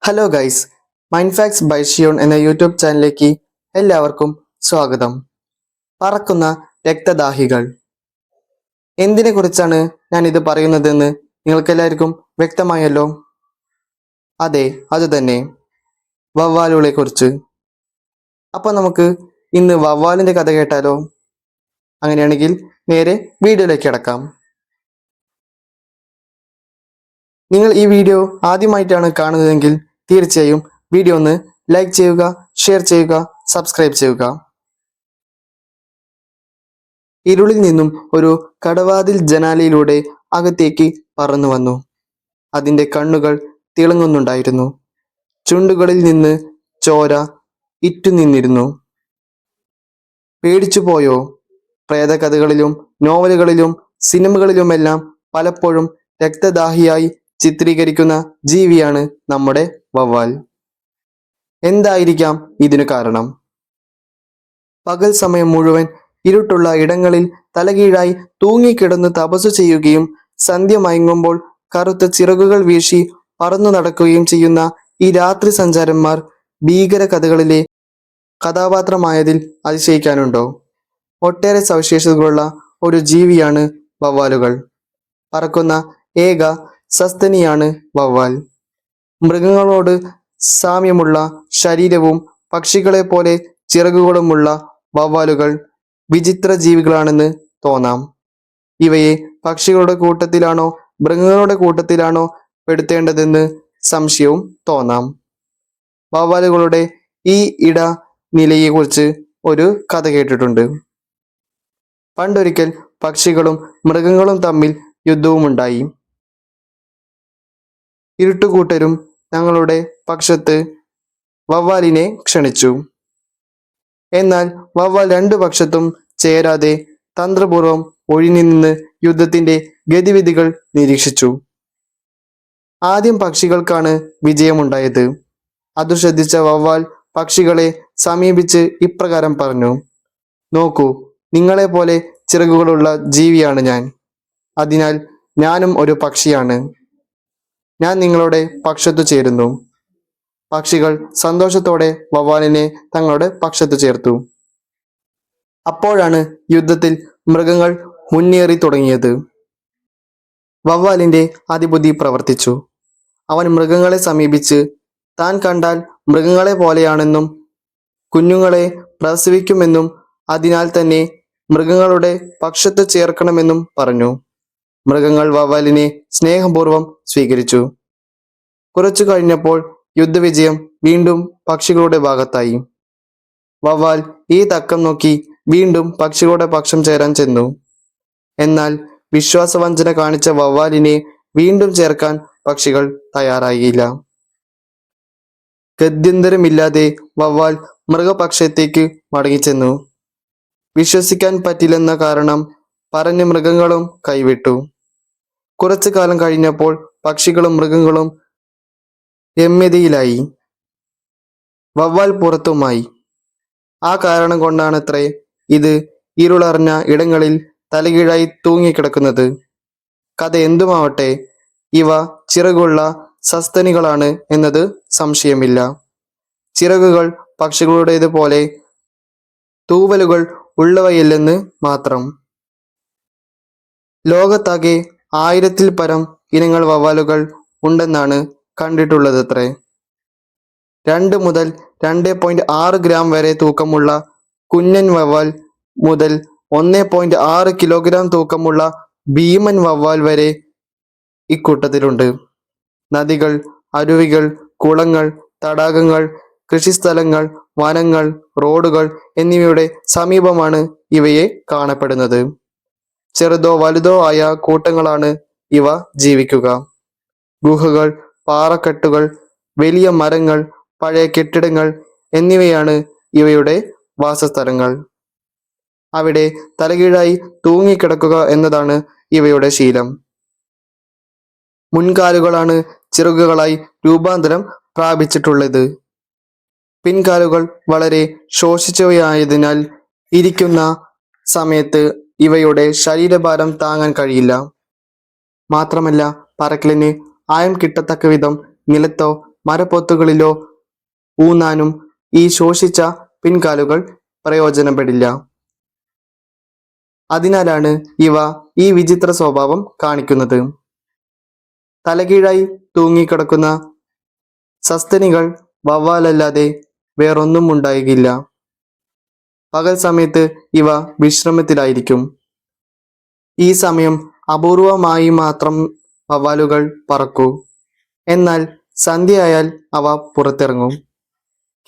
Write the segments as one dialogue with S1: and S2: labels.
S1: Hello guys, mind facts by ഷിയോൺ എന്ന YouTube ചാനലിലേക്ക് എല്ലാവർക്കും സ്വാഗതം. പറക്കുന്ന രക്തദാഹികൾ. എന്തിനെ കുറിച്ചാണ് ഞാൻ ഇത് പറയുന്നതെന്ന് നിങ്ങൾക്കെല്ലാവർക്കും വ്യക്തമായല്ലോ. അതെ, അതുതന്നെ, വവ്വാലുകളെ കുറിച്ച്. അപ്പോൾ നമുക്ക് ഇന്ന് വവ്വാലിൻ്റെ കഥ കേട്ടാലോ? അങ്ങനെയാണെങ്കിൽ നേരെ വീഡിയോയിലേക്ക് കടക്കാം. നിങ്ങൾ ഈ വീഡിയോ ആദ്യമായിട്ടാണ് കാണുന്നതെങ്കിൽ തീർച്ചയായും വീഡിയോ ഒന്ന് ലൈക്ക് ചെയ്യുക, ഷെയർ ചെയ്യുക, സബ്സ്ക്രൈബ് ചെയ്യുക. ഇരുളിൽ നിന്നും ഒരു കടവാതിൽ ജനാലയിലൂടെ അകത്തേക്ക് പറന്നു വന്നു. അതിൻ്റെ കണ്ണുകൾ തിളങ്ങുന്നുണ്ടായിരുന്നു. ചുണ്ടുകളിൽ നിന്ന് ചോര ഇറ്റുനിന്നിരുന്നു. പേടിച്ചുപോയോ? പ്രേതകഥകളിലും നോവലുകളിലും സിനിമകളിലുമെല്ലാം പലപ്പോഴും രക്തദാഹിയായി ചിത്രീകരിക്കുന്ന ജീവിയാണ് നമ്മുടെ വവ്വാൽ. എന്തായിരിക്കാം ഇതിനു കാരണം? പകൽ സമയം മുഴുവൻ ഇരുട്ടുള്ള ഇടങ്ങളിൽ തലകീഴായി തൂങ്ങിക്കിടന്ന് തപസ്സു ചെയ്യുകയും സന്ധ്യ മയങ്ങുമ്പോൾ കറുത്ത ചിറകുകൾ വീശി പറന്നു നടക്കുകയും ചെയ്യുന്ന ഈ രാത്രി സഞ്ചാരന്മാർ ഭീകര കഥകളിലെ കഥാപാത്രമായതിൽ അതിശയിക്കാനുണ്ടോ? ഒട്ടേറെ സവിശേഷതകളുള്ള ഒരു ജീവിയാണ് വവ്വാലുകൾ. പറക്കുന്ന ഏക സസ്തനിയാണ് വവ്വാൽ. മൃഗങ്ങളോട് സാമ്യമുള്ള ശരീരവും പക്ഷികളെ പോലെ ചിറകുകളുമുള്ള വവ്വാലുകൾ വിചിത്ര ജീവികളാണെന്ന് തോന്നാം. ഇവയെ പക്ഷികളുടെ കൂട്ടത്തിലാണോ മൃഗങ്ങളുടെ കൂട്ടത്തിലാണോ പെടുത്തേണ്ടതെന്ന് സംശയവും തോന്നാം. വവ്വാലുകളുടെ ഈ ഇടനിലയെക്കുറിച്ച് ഒരു കഥ കേട്ടിട്ടുണ്ട്. പണ്ടൊരിക്കൽ പക്ഷികളും മൃഗങ്ങളും തമ്മിൽ യുദ്ധവുമുണ്ടായി. ഇരുട്ടുകൂട്ടരും ഞങ്ങളുടെ പക്ഷത്ത് വവ്വാലിനെ ക്ഷണിച്ചു. എന്നാൽ വവ്വാൽ രണ്ടു പക്ഷത്തും ചേരാതെ തന്ത്രപൂർവം ഒഴിഞ്ഞുനിന്ന് യുദ്ധത്തിന്റെ ഗതിവിധികൾ നിരീക്ഷിച്ചു. ആദ്യം പക്ഷികൾക്കാണ് വിജയമുണ്ടായത്. അതു ശ്രദ്ധിച്ച വവ്വാൽ പക്ഷികളെ സമീപിച്ച് ഇപ്രകാരം പറഞ്ഞു: നോക്കൂ, നിങ്ങളെപ്പോലെ ചിറകുകളുള്ള ജീവിയാണ് ഞാൻ. അതിനാൽ ഞാനും ഒരു പക്ഷിയാണ്. ഞാൻ നിങ്ങളുടെ പക്ഷത്തു ചേരുന്നു. പക്ഷികൾ സന്തോഷത്തോടെ വവ്വാലിനെ തങ്ങളുടെ പക്ഷത്തു ചേർത്തു. അപ്പോഴാണ് യുദ്ധത്തിൽ മൃഗങ്ങൾ മുന്നേറി തുടങ്ങിയത്. വവ്വാലിന്റെ അതിബുദ്ധി പ്രവർത്തിച്ചു. അവൻ മൃഗങ്ങളെ സമീപിച്ച് താൻ കണ്ടാൽ മൃഗങ്ങളെ പോലെയാണെന്നും കുഞ്ഞുങ്ങളെ പ്രസവിക്കുമെന്നും അതിനാൽ തന്നെ മൃഗങ്ങളുടെ പക്ഷത്ത് ചേർക്കണമെന്നും പറഞ്ഞു. മൃഗങ്ങൾ വവ്വാലിനെ സ്നേഹപൂർവ്വം സ്വീകരിച്ചു. കുറച്ചു കഴിഞ്ഞപ്പോൾ യുദ്ധവിജയം വീണ്ടും പക്ഷികളുടെ ഭാഗത്തായി. വവ്വാൽ ഈ തക്കം നോക്കി വീണ്ടും പക്ഷികളുടെ പക്ഷം ചേരാൻ ചെന്നു. എന്നാൽ വിശ്വാസവഞ്ചന കാണിച്ച വവ്വാലിനെ വീണ്ടും ചേർക്കാൻ പക്ഷികൾ തയ്യാറായില്ല. ഗത്യന്തരമില്ലാതെ വവ്വാൽ മൃഗപക്ഷത്തേക്ക് മടങ്ങിച്ചെന്നു. വിശ്വസിക്കാൻ പറ്റില്ലെന്ന കാരണം പറഞ്ഞ് മൃഗങ്ങളും കൈവിട്ടു. കുറച്ചു കാലം കഴിഞ്ഞപ്പോൾ പക്ഷികളും മൃഗങ്ങളും രമ്യതയിലായി. വവ്വാൽ പുറത്തുമായി. ആ കാരണം കൊണ്ടാണത്രേ ഇത് ഇരുളറിഞ്ഞ ഇടങ്ങളിൽ തലകീഴായി തൂങ്ങിക്കിടക്കുന്നത്. കഥ എന്തുമാവട്ടെ, ഇവ ചിറകുള്ള സസ്തനികളാണ് എന്നത് സംശയമില്ല. ചിറകുകൾ പക്ഷികളുടേതുപോലെ തൂവലുകൾ ഉള്ളവയല്ലെന്ന് മാത്രം. ലോകത്താകെ 1000-ൽ പരം ഇനങ്ങൾ വവ്വാലുകൾ ഉണ്ടെന്നാണ് കണ്ടിട്ടുള്ളതത്രേ. 2 മുതൽ 2.6 ഗ്രാം വരെ തൂക്കമുള്ള കുഞ്ഞൻ വവ്വാൽ മുതൽ 1.6 കിലോഗ്രാം തൂക്കമുള്ള ഭീമൻ വവ്വാൽ വരെ ഇക്കൂട്ടത്തിലുണ്ട്. നദികൾ, അരുവികൾ, കുളങ്ങൾ, തടാകങ്ങൾ, കൃഷിസ്ഥലങ്ങൾ, വനങ്ങൾ, റോഡുകൾ എന്നിവയുടെ സമീപമാണ് ഇവയെ കാണപ്പെടുന്നത്. ചെറുതോ വലുതോ ആയ കൂട്ടങ്ങളാണ് ഇവ ജീവിക്കുക. ഗുഹകൾ, പാറക്കെട്ടുകൾ, വലിയ മരങ്ങൾ, പഴയ കെട്ടിടങ്ങൾ എന്നിവയാണ് ഇവയുടെ വാസസ്ഥലങ്ങൾ. അവിടെ തലകീഴായി തൂങ്ങിക്കിടക്കുക എന്നതാണ് ഇവയുടെ ശീലം. മുൻകാലുകളാണ് ചിറകുകളായി രൂപാന്തരം പ്രാപിച്ചിട്ടുള്ളത്. പിൻകാലുകൾ വളരെ ശോഷിച്ചവയായതിനാൽ ഇരിക്കുന്ന സമയത്ത് ഇവയുടെ ശരീരഭാരം താങ്ങാൻ കഴിയില്ല. മാത്രമല്ല പറക്കലിന് ആയം കിട്ടത്തക്ക വിധം നിലത്തോ മരപ്പൊത്തുകളിലോ ഊന്നാനും ഈ ശോഷിച്ച പിൻകാലുകൾ പ്രയോജനപ്പെടില്ല. അതിനാലാണ് ഇവ ഈ വിചിത്ര സ്വഭാവം കാണിക്കുന്നത്. തലകീഴായി തൂങ്ങിക്കിടക്കുന്ന സസ്തനികൾ വവ്വാലല്ലാതെ വേറൊന്നും ഉണ്ടാകില്ല. പകൽ സമയത്ത് ഇവ വിശ്രമത്തിലായിരിക്കും. ഈ സമയം അപൂർവമായി മാത്രം വവ്വാലുകൾ പറക്കൂ. എന്നാൽ സന്ധ്യയായാൽ അവ പുറത്തിറങ്ങും.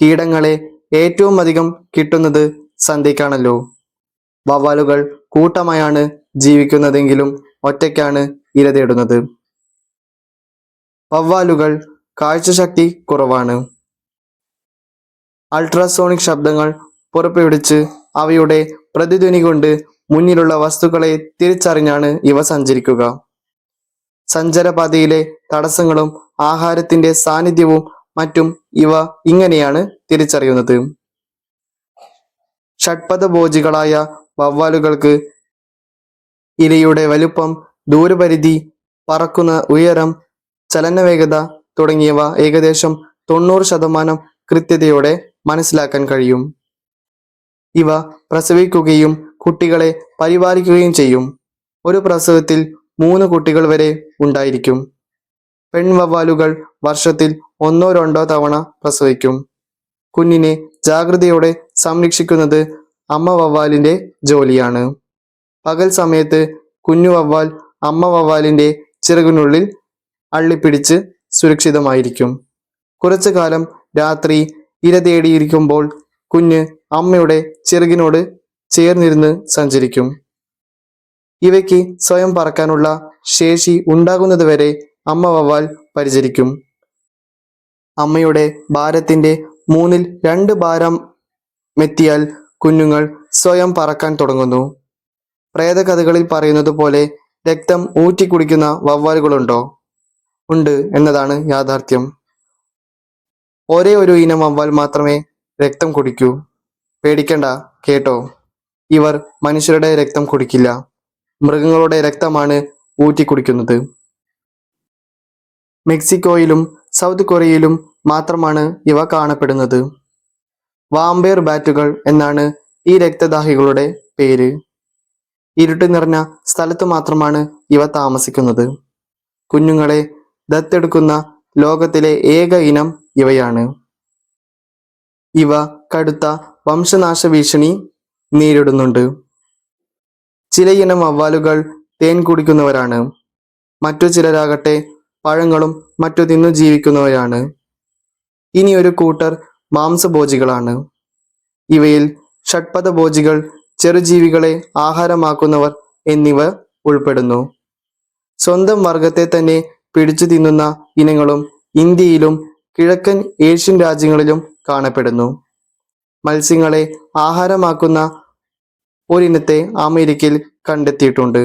S1: കീടങ്ങളെ ഏറ്റവും അധികം കിട്ടുന്നത് സന്ധ്യയ്ക്കാണല്ലോ. വവ്വാലുകൾ കൂട്ടമായാണ് ജീവിക്കുന്നതെങ്കിലും ഒറ്റയ്ക്കാണ് ഇര തേടുന്നത്. വവ്വാലുകൾ കാഴ്ചശക്തി കുറവാണ്. അൾട്രാസോണിക് ശബ്ദങ്ങൾ പുറപ്പെടുവിച്ച് അവയുടെ പ്രതിധ്വനി കൊണ്ട് മുന്നിലുള്ള വസ്തുക്കളെ തിരിച്ചറിഞ്ഞാണ് ഇവ സഞ്ചരിക്കുക. സഞ്ചാരപാതയിലെ തടസ്സങ്ങളും ആഹാരത്തിന്റെ സാന്നിധ്യവും മറ്റും ഇവ ഇങ്ങനെയാണ് തിരിച്ചറിയുന്നത്. ഷഡ്പദഭോജികളായ വവ്വാലുകൾക്ക് ഇരയുടെ വലുപ്പം, ദൂരപരിധി, പറക്കുന്ന ഉയരം, ചലനവേഗത തുടങ്ങിയവ ഏകദേശം 90% കൃത്യതയോടെ മനസ്സിലാക്കാൻ കഴിയും. ഇവ പ്രസവിക്കുകയും കുട്ടികളെ പരിപാലിക്കുകയും ചെയ്യും. ഒരു പ്രസവത്തിൽ 3 കുട്ടികൾ വരെ ഉണ്ടായിരിക്കും. പെൺവവ്വാലുകൾ വർഷത്തിൽ 1-2 തവണ പ്രസവിക്കും. കുഞ്ഞിനെ ജാഗ്രതയോടെ സംരക്ഷിക്കുന്നത് അമ്മ വവ്വാലിന്റെ ജോലിയാണ്. പകൽ സമയത്ത് കുഞ്ഞു വവ്വാൽ അമ്മ വവ്വാലിന്റെ ചിറകിനുള്ളിൽ അള്ളിപ്പിടിച്ച് സുരക്ഷിതമായിരിക്കും. കുറച്ചു കാലം രാത്രി ഇര തേടിയിരിക്കുമ്പോൾ കുഞ്ഞ് അമ്മയുടെ ചിറകിനോട് ചേർന്നിരുന്ന് സഞ്ചരിക്കും. ഇവയ്ക്ക് സ്വയം പറക്കാനുള്ള ശേഷി ഉണ്ടാകുന്നതുവരെ അമ്മ വവ്വാൽ പരിചരിക്കും. അമ്മയുടെ ഭാരത്തിന്റെ 2/3 ഭാരം മെത്തിയാൽ കുഞ്ഞുങ്ങൾ സ്വയം പറക്കാൻ തുടങ്ങുന്നു. പ്രേതകഥകളിൽ പറയുന്നത് പോലെ രക്തം ഊറ്റിക്കുടിക്കുന്ന വവ്വാലുകളുണ്ടോ? ഉണ്ട് എന്നതാണ് യാഥാർത്ഥ്യം. ഒരേ ഒരു ഇനം വവ്വാൽ മാത്രമേ രക്തം കുടിക്കൂ. പേടിക്കണ്ട കേട്ടോ, ഇവർ മനുഷ്യരുടെ രക്തം കുടിക്കില്ല. മൃഗങ്ങളുടെ രക്തമാണ് ഊറ്റിക്കുടിക്കുന്നത്. മെക്സിക്കോയിലും സൗത്ത് കൊറിയയിലും മാത്രമാണ് ഇവ കാണപ്പെടുന്നത്. വാമ്പയർ ബാറ്റുകൾ എന്നാണ് ഈ രക്തദാഹികളുടെ പേര്. ഇരുട്ട് നിറഞ്ഞ സ്ഥലത്ത് മാത്രമാണ് ഇവ താമസിക്കുന്നത്. കുഞ്ഞുങ്ങളെ ദത്തെടുക്കുന്ന ലോകത്തിലെ ഏക ഇനം ഇവയാണ്. ഇവ കടുത്ത വംശനാശ ഭീഷണി നേരിടുന്നുണ്ട്. ചിലയിനം വവ്വാലുകൾ തേൻ കുടിക്കുന്നവരാണ്. മറ്റു ചിലരാകട്ടെ പഴങ്ങളും മറ്റു തിന്നു ജീവിക്കുന്നവരാണ്. ഇനി ഒരു കൂട്ടർ മാംസഭോജികളാണ്. ഇവയിൽ ഷഡ്പദഭോജികൾ, ചെറുജീവികളെ ആഹാരമാക്കുന്നവർ എന്നിവ ഉൾപ്പെടുന്നു. സ്വന്തം വർഗത്തെ തന്നെ പിടിച്ചു തിന്നുന്ന ഇനങ്ങളും ഇന്ത്യയിലും കിഴക്കൻ ഏഷ്യൻ രാജ്യങ്ങളിലും കാണപ്പെടുന്നു. മത്സ്യങ്ങളെ ആഹാരമാക്കുന്ന ഒരിനത്തെ അമേരിക്കയിൽ കണ്ടെത്തിയിട്ടുണ്ട്.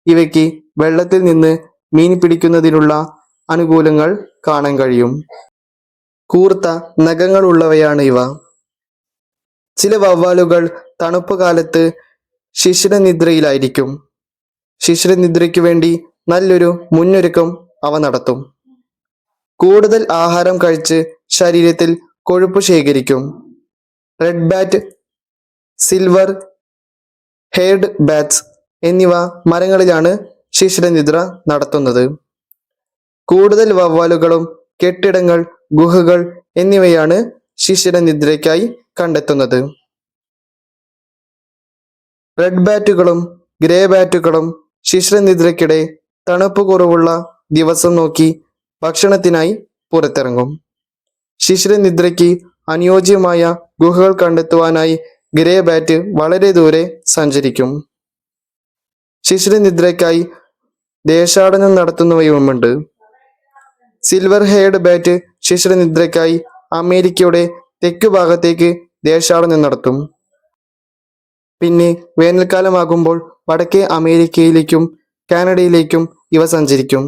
S1: ഇവയ്ക്ക് വെള്ളത്തിൽ നിന്ന് മീൻ പിടിക്കുന്നതിനുള്ള അനുകൂലങ്ങൾ കാണാൻ കഴിയും. കൂർത്ത നഖങ്ങളുള്ളവയാണ് ഇവ. ചില വവ്വാലുകൾ തണുപ്പ് കാലത്ത് ശിശിരനിദ്രയിലായിരിക്കും. ശിശിരനിദ്രയ്ക്കു വേണ്ടി നല്ലൊരു മുന്നൊരുക്കം അവ നടത്തും. കൂടുതൽ ആഹാരം കഴിച്ച് ശരീരത്തിൽ കൊഴുപ്പ് ശേഖരിക്കും. Red bat, silver haired bats എന്നിവ മരങ്ങളിലാണ് ശിശിരനിദ്ര നടത്തുന്നത്. കൂടുതൽ വവ്വാലുകളും കെട്ടിടങ്ങൾ, ഗുഹകൾ എന്നിവയാണ് ശിശിരനിദ്രയ്ക്കായി കണ്ടെത്തുന്നത്. റെഡ് ബാറ്റുകളും ഗ്രേ ബാറ്റുകളും ശിശിരനിദ്രയ്ക്കിടെ തണുപ്പ് കുറവുള്ള ദിവസം നോക്കി ഭക്ഷണത്തിനായി പുറത്തിറങ്ങും. ശിശിരനിദ്രയ്ക്ക് അനുയോജ്യമായ ഗുഹകൾ കണ്ടെത്തുവാനായി ഗ്രേ ബാറ്റ് വളരെ ദൂരെ സഞ്ചരിക്കും. ശിശിരനിദ്രയ്ക്കായി ദേശാടനം നടത്തുന്നവയുമുണ്ട്. സിൽവർ ഹെയർഡ് ബാറ്റ് ശിശിരനിദ്രയ്ക്കായി അമേരിക്കയുടെ തെക്കു ഭാഗത്തേക്ക് ദേശാടനം നടത്തും. പിന്നെ വേനൽക്കാലമാകുമ്പോൾ വടക്കേ അമേരിക്കയിലേക്കും കാനഡയിലേക്കും ഇവ സഞ്ചരിക്കും.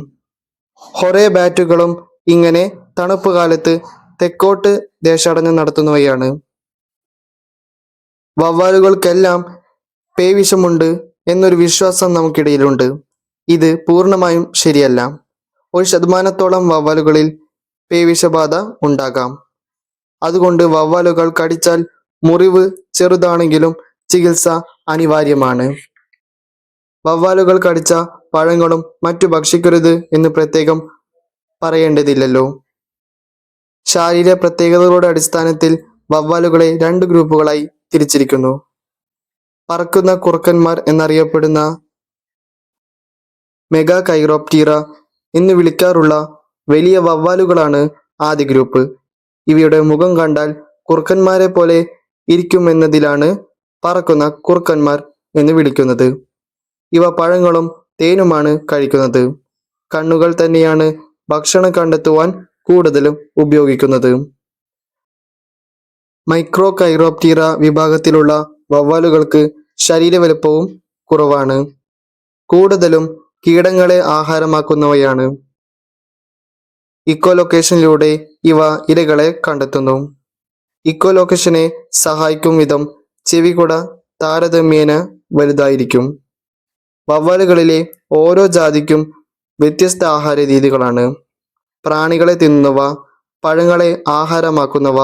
S1: ഹൊറേ ബാറ്റുകളും ഇങ്ങനെ തണുപ്പ് കാലത്ത് തെക്കോട്ട് ദേശാടനം നടത്തുന്നവയാണ്. വവ്വാലുകൾക്കെല്ലാം പേവിഷമുണ്ട് എന്നൊരു വിശ്വാസം നമുക്കിടയിലുണ്ട്. ഇത് പൂർണ്ണമായും ശരിയല്ല. 1% വവ്വാലുകളിൽ പേവിഷബാധ ഉണ്ടാകാം. അതുകൊണ്ട് വവ്വാലുകൾ കടിച്ചാൽ മുറിവ് ചെറുതാണെങ്കിലും ചികിത്സ അനിവാര്യമാണ്. വവ്വാലുകൾ കടിച്ച പഴങ്ങളും മറ്റു ഭക്ഷിക്കരുത് എന്ന് പ്രത്യേകം പറയേണ്ടതില്ലല്ലോ. ശാരീരിക പ്രത്യേകതകളുടെ അടിസ്ഥാനത്തിൽ വവ്വാലുകളെ 2 ഗ്രൂപ്പുകളായി തിരിച്ചിരിക്കുന്നു. പറക്കുന്ന കുറുക്കന്മാർ എന്നറിയപ്പെടുന്ന മെഗാകൈറോപ്റ്റീറ എന്ന് വിളിക്കാറുള്ള വലിയ വവ്വാലുകളാണ് ആദ്യ ഗ്രൂപ്പ്. ഇവയുടെ മുഖം കണ്ടാൽ കുറുക്കന്മാരെ പോലെ ഇരിക്കുമെന്നതിലാണ് പറക്കുന്ന കുറുക്കന്മാർ എന്ന് വിളിക്കുന്നത്. ഇവ പഴങ്ങളും തേനുമാണ് കഴിക്കുന്നത്. കണ്ണുകൾ തന്നെയാണ് ഭക്ഷണം കണ്ടെത്തുവാൻ കൂടുതലും ഉപയോഗിക്കുന്നത്. മൈക്രോകൈറോപ്റ്റീറ വിഭാഗത്തിലുള്ള വവ്വാലുകൾക്ക് ശരീരവലുപ്പവും കുറവാണ്. കൂടുതലും കീടങ്ങളെ ആഹാരമാക്കുന്നവയാണ്. ഇക്കോലൊക്കേഷനിലൂടെ ഇവ ഇരകളെ കണ്ടെത്തുന്നു. ഇക്കോലൊക്കേഷനെ സഹായിക്കും വിധം ചെവികുട താരതമ്യേന വലുതായിരിക്കും. വവ്വാലുകളിലെ ഓരോ ജാതിക്കും വ്യത്യസ്ത ആഹാര രീതികളാണ്. പ്രാണികളെ തിന്നുന്നവ, പഴങ്ങളെ ആഹാരമാക്കുന്നവ,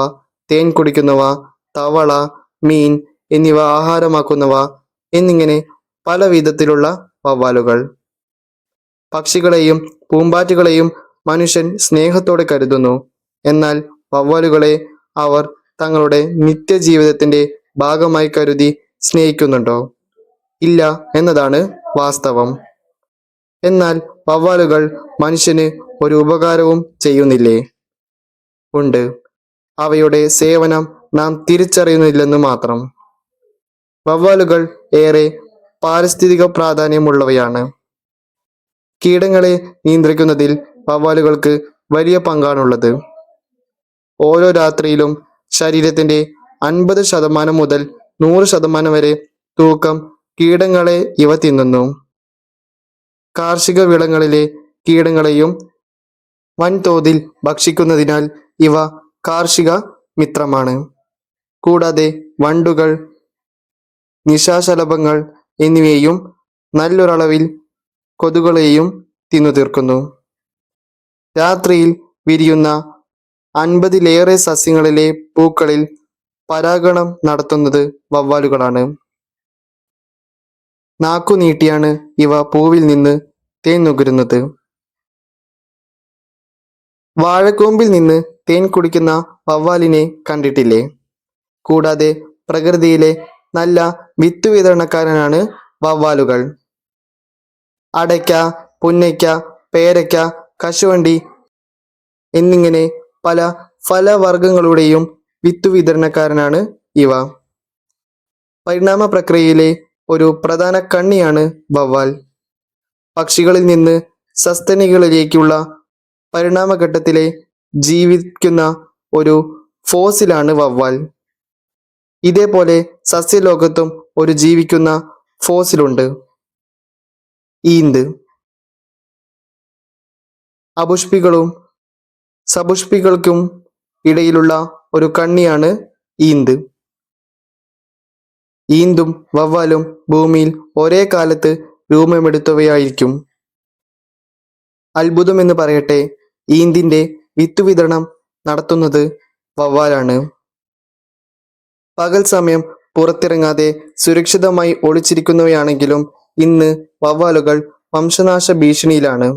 S1: തേൻ കുടിക്കുന്നവ, തവള, മീൻ എന്നിവ ആഹാരമാക്കുന്നവ എന്നിങ്ങനെ പല വിധത്തിലുള്ള വവ്വാലുകൾ. പക്ഷികളെയും പൂമ്പാറ്റകളെയും മനുഷ്യൻ സ്നേഹത്തോടെ കരുതുന്നു. എന്നാൽ വവ്വാലുകളെ അവർ തങ്ങളുടെ നിത്യജീവിതത്തിന്റെ ഭാഗമായി കരുതി സ്നേഹിക്കുന്നുണ്ടോ? ഇല്ല എന്നതാണ് വാസ്തവം. എന്നാൽ വവ്വാലുകൾ മനുഷ്യന് ഒരു ഉപകാരവും ചെയ്യുന്നില്ലേ? ഉണ്ട്. അവയുടെ സേവനം നാം തിരിച്ചറിയുന്നില്ലെന്ന് മാത്രം. വവ്വാലുകൾ ഏറെ പാരിസ്ഥിതിക പ്രാധാന്യമുള്ളവയാണ്. കീടങ്ങളെ നിയന്ത്രിക്കുന്നതിൽ വവ്വാലുകൾക്ക് വലിയ പങ്കാണുള്ളത്. ഓരോ രാത്രിയിലും ശരീരത്തിന്റെ 50% മുതൽ 100% വരെ തൂക്കം കീടങ്ങളെ ഇവ തിന്നുന്നു. കാർഷിക വിളകളിലെ കീടങ്ങളെയും വൻതോതിൽ ഭക്ഷിക്കുന്നതിനാൽ ഇവ കാർഷിക മിത്രമാണ്. കൂടാതെ വണ്ടുകൾ, നിശാശലഭങ്ങൾ എന്നിവയെയും നല്ലൊരളവിൽ കൊതുകുകളെയും തിന്നുതീർക്കുന്നു. രാത്രിയിൽ വിരിയുന്ന 50-ലേറെ സസ്യങ്ങളിലെ പൂക്കളിൽ പരാഗണം നടത്തുന്നത് വവ്വാലുകളാണ്. നാക്കു നീട്ടിയാണ് ഇവ പൂവിൽ നിന്ന് തേൻ നുകരുന്നത്. വാഴക്കൂമ്പിൽ നിന്ന് തേൻ കുടിക്കുന്ന വവ്വാലിനെ കണ്ടിട്ടില്ലേ? കൂടാതെ പ്രകൃതിയിലെ നല്ല വിത്ത് വിതരണക്കാരനാണ് വവ്വാലുകൾ. അടയ്ക്ക, പുന്നയ്ക്ക, പേരയ്ക്ക, കശുവണ്ടി എന്നിങ്ങനെ പല ഫലവർഗങ്ങളുടെയും വിത്ത് വിതരണക്കാരനാണ് ഇവ. പരിണാമ പ്രക്രിയയിലെ ഒരു പ്രധാന കണ്ണിയാണ് വവ്വാൽ. പക്ഷികളിൽ നിന്ന് സസ്തനികളിലേക്കുള്ള പരിണാമഘട്ടത്തിലെ ജീവിക്കുന്ന ഒരു ഫോസിലാണ് വവ്വാൽ. ഇതേപോലെ സസ്യലോകത്തും ഒരു ജീവിക്കുന്ന ഫോസിലുണ്ട്, ഈന്ത്. അപുഷ്പികളും സപുഷ്പികൾക്കും ഇടയിലുള്ള ഒരു കണ്ണിയാണ് ഈന്ത്. ഈന്തും വവ്വാലും ഭൂമിയിൽ ഒരേ കാലത്ത് രൂപമെടുത്തവയായിരിക്കും. അത്ഭുതമെന്ന് പറയട്ടെ, ഈന്തിന്റെ വിത്തുവിതരണം നടത്തുന്നത് വവ്വാലാണ്. പകൽ സമയം പുറത്തിറങ്ങാതെ സുരക്ഷിതമായി ഒളിച്ചിരിക്കുന്നവയാണെങ്കിലും ഇന്ന് വവ്വാലുകൾ വംശനാശ ഭീഷണിയിലാണ്.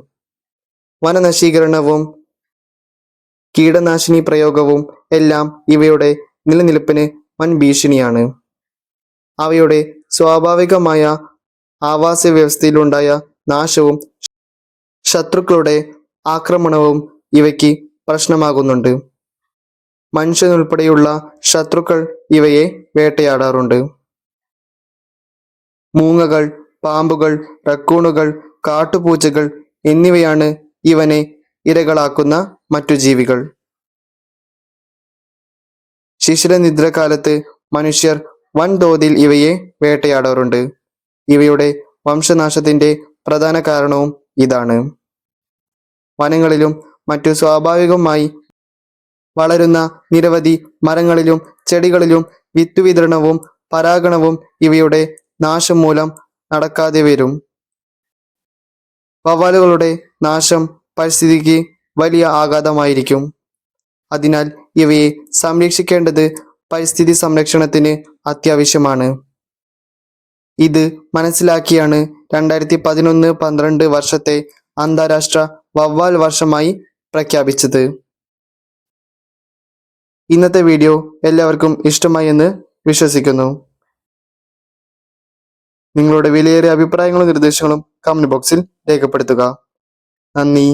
S1: വനനശീകരണവും കീടനാശിനി പ്രയോഗവും എല്ലാം ഇവയുടെ നിലനിൽപ്പിന് വൻ ഭീഷണിയാണ്. അവയുടെ സ്വാഭാവികമായ ആവാസ വ്യവസ്ഥയിലുണ്ടായ നാശവും ശത്രുക്കളുടെ ആക്രമണവും ഇവയ്ക്ക് പ്രശ്നമാകുന്നുണ്ട്. മനുഷ്യനുൾപ്പെടെയുള്ള ശത്രുക്കൾ ഇവയെ വേട്ടയാടാറുണ്ട്. മൂങ്ങകൾ, പാമ്പുകൾ, റക്കൂണുകൾ, കാട്ടുപൂച്ചകൾ എന്നിവയാണ് ഇവനെ ഇരകളാക്കുന്ന മറ്റു ജീവികൾ. ശിശിരനിദ്രകാലത്ത് മനുഷ്യർ വൻതോതിൽ ഇവയെ വേട്ടയാടാറുണ്ട്. ഇവയുടെ വംശനാശത്തിന്റെ പ്രധാന കാരണവും ഇതാണ്. വനങ്ങളിലും മറ്റു സ്വാഭാവികമായി വളരുന്ന നിരവധി മരങ്ങളിലും ചെടികളിലും വിത്തുവിതരണവും പരാഗണവും ഇവയുടെ നാശം മൂലം നടക്കാതെ വരും. വവ്വാലുകളുടെ നാശം പരിസ്ഥിതിക്ക് വലിയ ആഘാതമായിരിക്കും. അതിനാൽ ഇവയെ സംരക്ഷിക്കേണ്ടത് പരിസ്ഥിതി സംരക്ഷണത്തിന് അത്യാവശ്യമാണ്. ഇത് മനസ്സിലാക്കിയാണ് 2011-12 വർഷത്തെ അന്താരാഷ്ട്ര വവ്വാൽ വർഷമായി പ്രഖ്യാപിച്ചത്. ഇന്നത്തെ വീഡിയോ എല്ലാവർക്കും ഇഷ്ടമായി എന്ന് വിശ്വസിക്കുന്നു. നിങ്ങളുടെ വിലയേറിയ അഭിപ്രായങ്ങളും നിർദ്ദേശങ്ങളും കമന്റ് ബോക്സിൽ രേഖപ്പെടുത്തുക. നന്ദി.